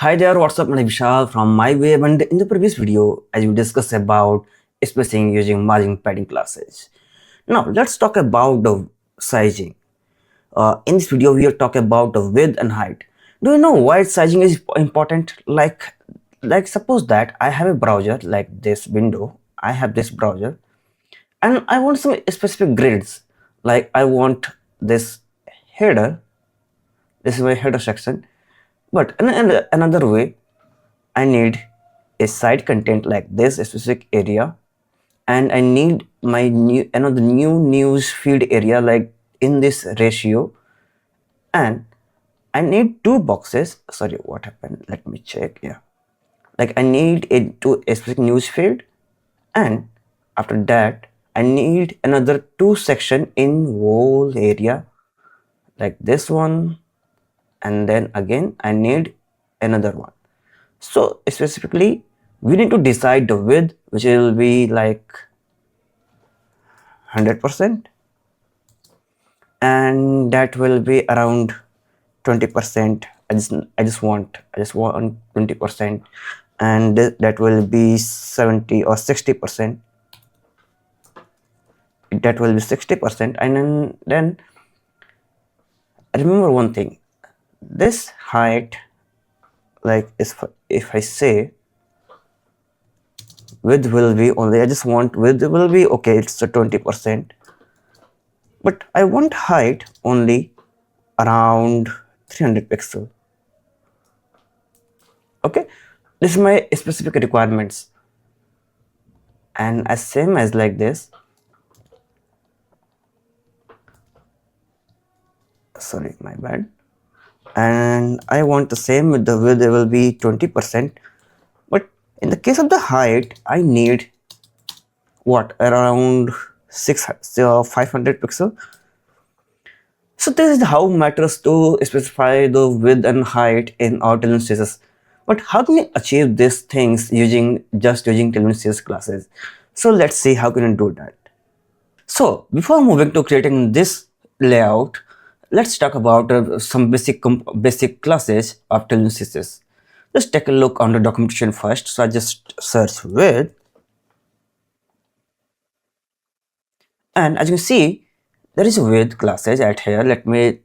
Hi there, what's up? I'm Vishal from my web, and in the previous video, as we discussed about spacing using margin padding classes. Now let's talk about the sizing. In this video, we are talking about the width and height. Do you know why sizing is important? Like suppose that I have a browser like this window. I have this browser, and I want some specific grids. Like I want this header. This is my header section. But in another way, I need a site content like this specific area, and I need my new news feed area like in this ratio, and I need two boxes. Sorry, what happened? Let me check. Yeah, like I need a specific news feed, and after that I need another two section in whole area like this one, and then again I need another one. So specifically, we need to decide the width, which will be like 100%, and that will be around 20%. I just want 20%, and that will be 70 or 60%. That will be 60%, and then remember one thing. This height, like if I say width will be only, I just want width will be okay, it's a 20%, but I want height only around 300 pixel. Okay, this is my specific requirements, and as same as like this. Sorry, my bad. And I want the same with the width, will be 20%, but in the case of the height I need what, around 500 pixel. So this is how matters to specify the width and height in our Tailwind CSS. But how can we achieve these things using Tailwind CSS classes? So let's see how can we do that. So before moving to creating this layout, let's talk about some basic classes of Tailwind CSS. Let's take a look on the documentation first. So I just search width, and as you can see, there is a width classes at here. Let me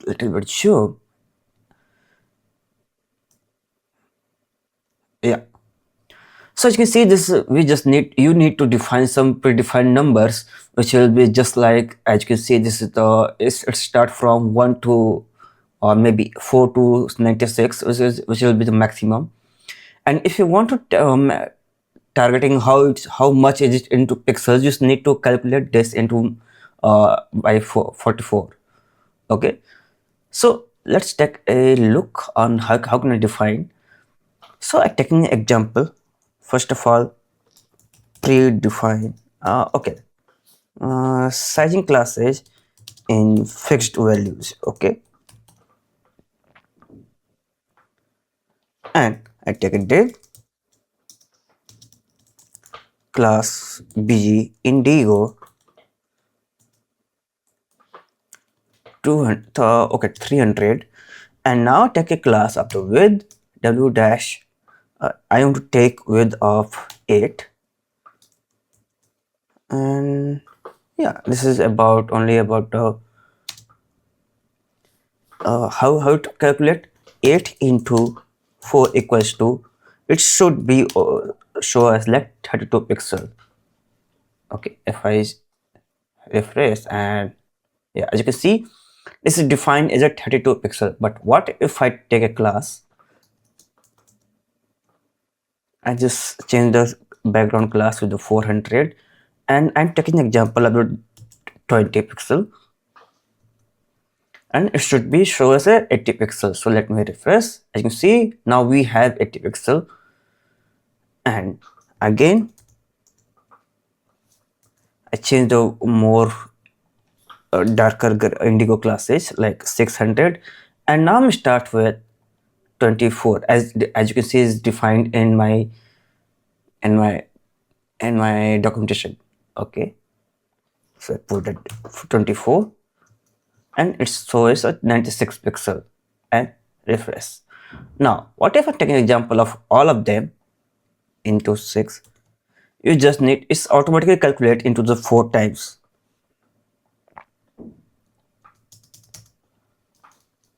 little bit show. Yeah. So as you can see, this you need to define some predefined numbers, which will be just like, as you can see, this is it start from 1 to or maybe 4 to 96, which will be the maximum. And if you want to targeting how much is it into pixels, you just need to calculate this into by 44. Okay, so let's take a look on how can I define. So I'm taking an example. First of all, predefine. Okay, sizing classes in fixed values. Okay, and I take a div class bg indigo 200. Okay, 300, and now take a class of the width w dash. I want to take width of 8, and yeah, this is only about how to calculate 8 into 4 equals to, it should be show as like 32 pixel. Okay, if I refresh, and yeah, as you can see, this is defined as a 32 pixel. But what if I take a class, I just change the background class with the 400, and I'm taking an example about 20 pixel, and it should be show as a 80 pixel. So let me refresh. As you can see, now we have 80 pixel, and again I change the more darker indigo classes like 600, and now I'm start with 24 as you can see is defined in my documentation. Okay, so I put it 24, and it shows a 96 pixel, and refresh. Now, what if I take an example of all of them into 6? You just need it's automatically calculate into the 4 times.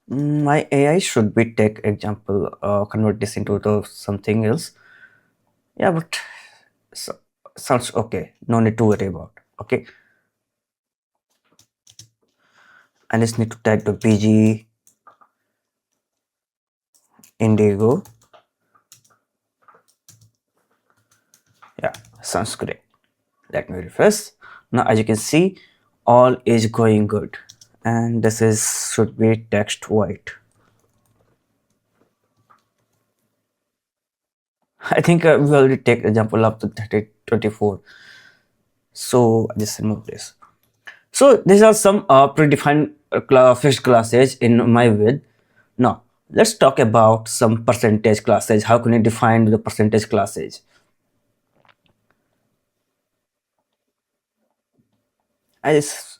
My AI should be take example, convert this into the something else. Yeah, but sounds okay. No need to worry about. Okay, I just need to type the PG Indigo. Yeah, sounds great. Let me refresh. Now, as you can see, all is going good, and this is should be text white. I think we already take example of the 24. So I just remove this. So these are some predefined fixed classes in my with. Now let's talk about some percentage classes. How can you define the percentage classes? I just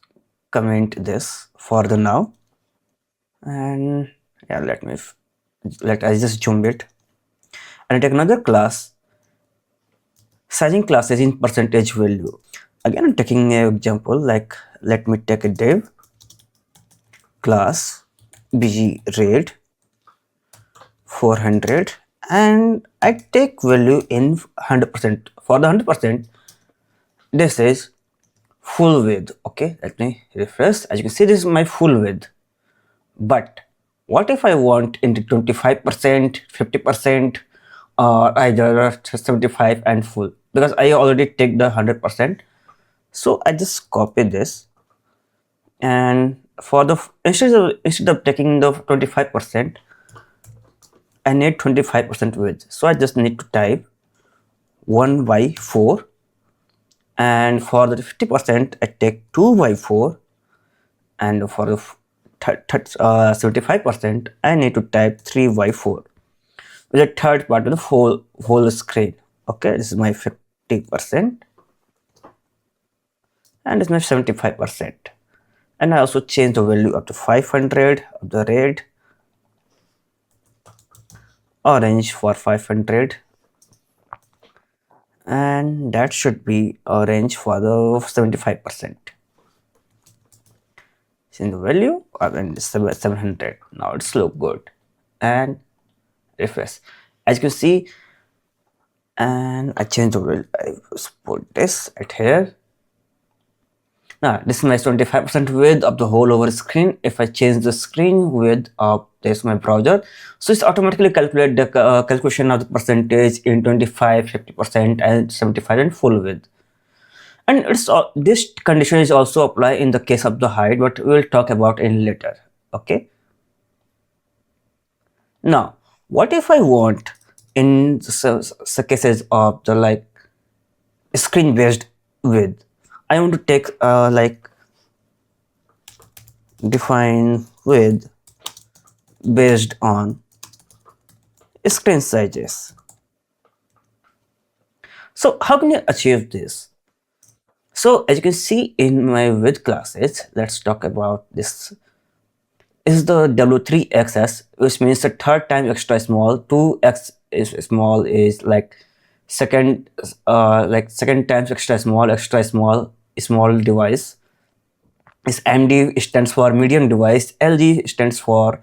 comment this for the now, and yeah, let I just zoom it and take another class. Sizing classes in percentage value. Again, I'm taking an example like let me take a div class bg rate 400 and I take value in 100%. For the 100%, this is full width. Okay, let me refresh. As you can see, this is my full width. But what if I want into 25%, 50%, or either 75 and full? Because I already take the 100%. So I just copy this, and for the instead of taking the 25%, I need 25% width. So I just need to type 1 by 4, and for the 50% I take 2 by 4, and for the 75% I need to type 3 by 4 with the third part of the whole screen. Okay, this is my 50% and this is my 75%, and I also change the value up to 500 of the red, orange for 500, and that should be orange for the 75%. In the value and 700. Now it's look good, and refresh. As you can see, and I change the value. I put this at here. Now this is my 25% width of the whole over screen. If I change the screen width of this my browser, so it's automatically calculate the calculation of the percentage in 25, 50%, and 75 and full width. And this condition is also apply in the case of the height, but we will talk about in later. Okay. Now, what if I want in the cases of the like screen based width? I want to take like define width based on screen sizes. So how can you achieve this? So as you can see in my width classes, let's talk about this. Is the w-3xs, which means the third time extra small. 2x is small is like second times extra small device. Is md stands for medium device, lg stands for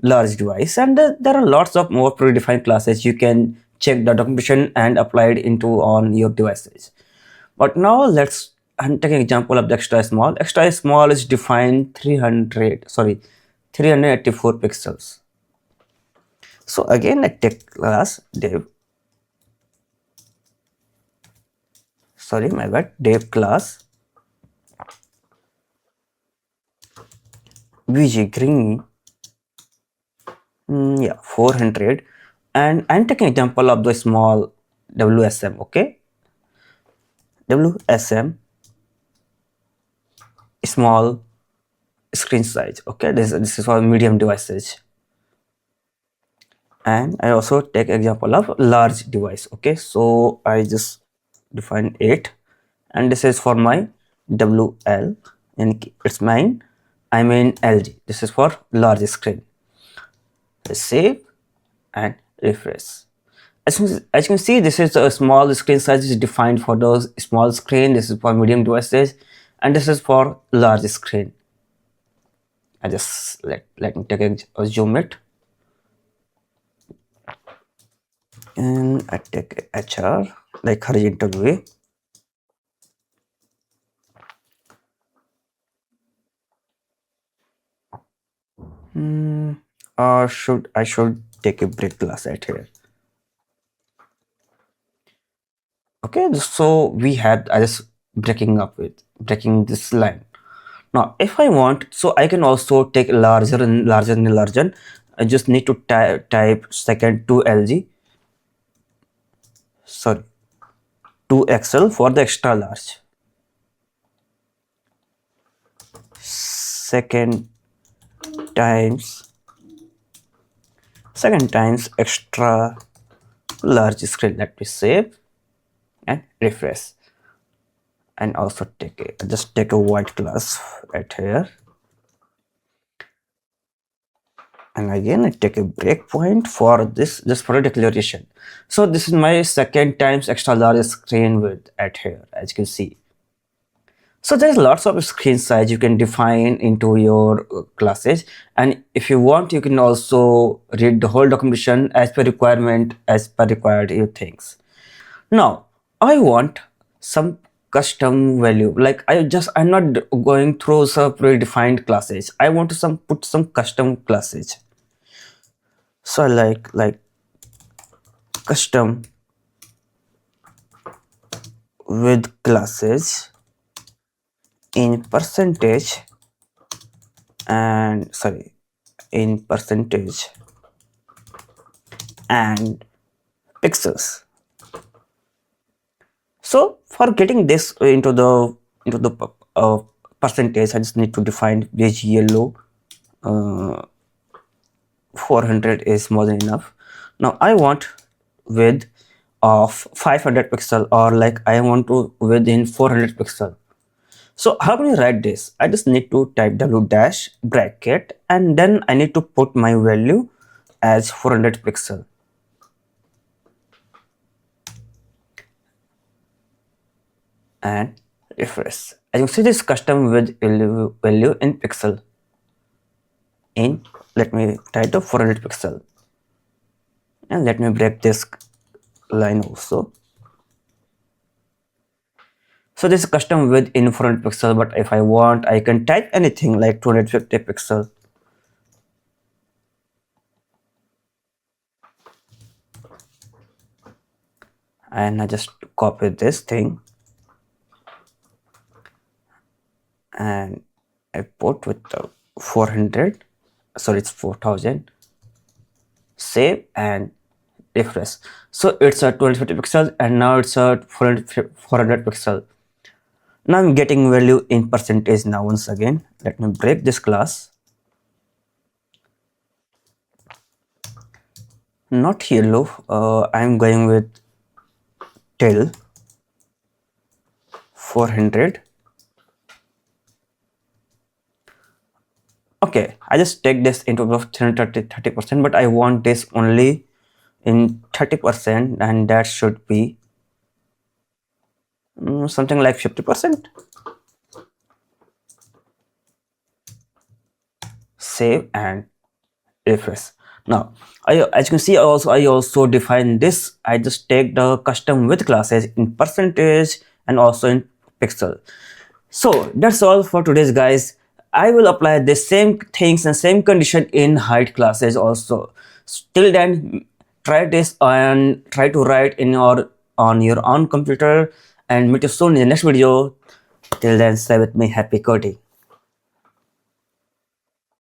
large device, and there are lots of more predefined classes. You can check the documentation and apply it into on your devices. But now I'm taking example of the extra small. Extra small is defined 384 pixels. So again, I take class div class vg green 400, and I'm taking example of the small WSM. Okay, WSM small screen size. Okay, this is for medium devices, and I also take example of large device. Okay, so I just define 8, and this is for my WL, and it's mine. I mean LG. This is for large screen. Let's save and refresh. As you can see, this is a small screen size is defined for those small screen. This is for medium devices, and this is for large screen. I just let me take a zoom it, and I take HR like horizontal way. Or I should take a break class right here. Okay, so we had I just breaking this line. Now, if I want, so I can also take larger and larger and larger. I just need to type second 2LG, sorry, 2XL for the extra large. Second times extra large screen. Let me save and refresh. And also just take a white class right here. And again I take a breakpoint for this just for a declaration. So this is my second times extra large screen width at here, as you can see. So there's lots of screen size you can define into your classes, and if you want you can also read the whole documentation as per requirement, as per required you things. Now I want some custom value, like I'm not going through some predefined classes. I want to put some custom classes. So I like custom with classes in percentage and pixels. So for getting this into the percentage, I just need to define this yellow. 400 is more than enough. Now I want width of 500 pixel, or like I want to within 400 pixel. So how can you write this? I just need to type w dash bracket, and then I need to put my value as 400 pixel. And refresh. As you can see, this custom width value in pixel. Let me type the 400 pixel, and let me break this line also. So this is custom width in 400 pixel, but if I want, I can type anything like 250 pixel. And I just copy this thing and I put with the 400, sorry, it's 4000. Save and refresh. So it's a 250 pixels, and now it's a 400 pixel. Now I'm getting value in percentage. Now once again, let me break this class. Not yellow, I'm going with till 400. Okay, I just take this into 30%, but I want this only in 30%, and that should be something like 50%. Save and refresh. Now as you can see, I also define this. I just take the custom width classes in percentage and also in pixel. So that's all for today's guys. I will apply the same things and same condition in height classes also. Till then, try this and try to write in on your own computer, and meet you soon in the next video. Till then, stay with me. Happy coding.